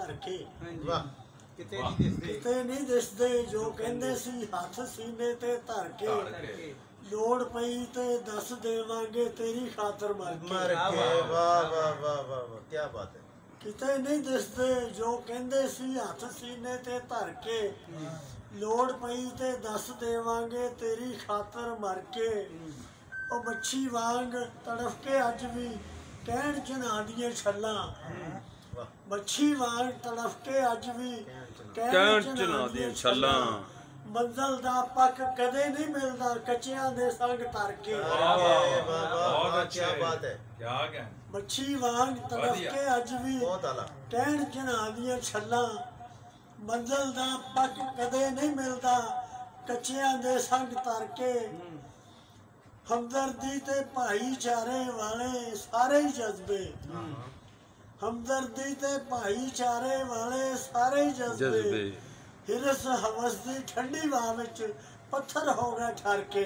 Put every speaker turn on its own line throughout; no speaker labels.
धर के
किते नहीं दिसदे जो कहंदे सी हथ सीने ते धर के लोड़ पई ते दस देवांगे तेरी खातर मर के।
वाह वाह वाह वाह, क्या बात है।
किते नहीं दिसदे जो कहंदे सी हथ सीने ते धर के लोड़ पई ते दस देवांगे तेरी खातर मर के। ओ मच्छी वांग तड़फ के अज भी कहण जना दियां छल्लां, मच्छी वांग तड़फ के अज भी कहण जना दियां छल्लां। मंजिल दा पक कदे नहीं मिलदा कच्चियां दे संग तर के।
क्या बात है।
मच्छी वांग तड़फ के अज भी कहण जना दियां छल्लां। मंजिल दा पक कदे नहीं मिलदा कच्चियां दे संग तर के। हमदर्दी ते भाईचारे वाले सारे ही जज्बे, हमदर्दी ते भाईचारे वाले सारे ही जज्बे। हिरस हवस दी ठंडी वाह विच पत्थर हो गए ठर के।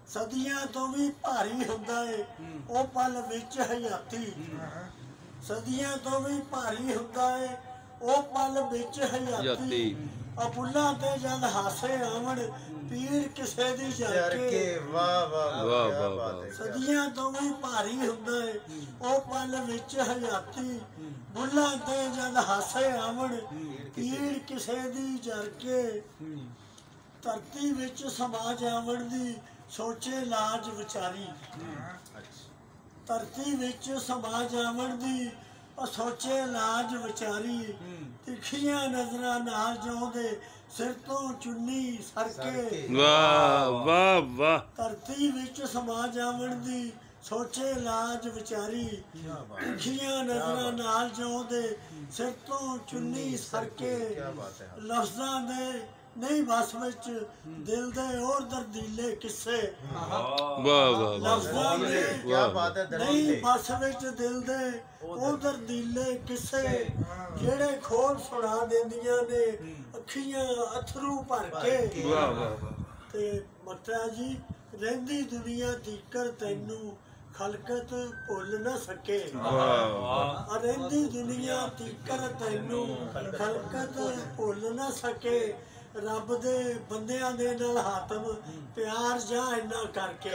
सदियां तो भी भारी हुंदा है ओ पल विच हयाती, सदियां तो भी भारी हुंदा है ओ पल विच हयाती। अबुल्ला ते जद हासे आवन पीड़ किसे दी जर के।
वाह वाह वाह, क्या बात है।
सदियां तो भी भारी हुंदा है ओ पल विच हयाती। बुल्ला ते जद हासे आवन पीड़ किसे दी जर के। धरती विच समा जावन दी सोचे लाज विचारी, धरती विच समा जावन दी सोचे लाज विचारी। तिखियां नजरां नाल जोंदे सिर तो चुन्नी सरके।
वाह वाह वाह।
धरती विच समा जावन दी सोचे लाज विचारी। तिखियां नजरां नाल जोंदे सिर तो चुन्नी सरके। लफ्जां दे नहीं बस विच दिल दे और दर्दीले किस्से। लफ्जां दे नहीं बस विच दिल दे और दर्दीले किस्से। जेड़े खोल सुना देंदियां ने अखियां अथरू भर के। ते मत्ता जी रहिंदी दुनिया तीकर तैनू खलकत भुल न सके। रहिंदी दुनिया तीकर तैनू खलकत भुल न सके। रब दे बंदियां दे नाल हातम प्यार जा इन्ना करके।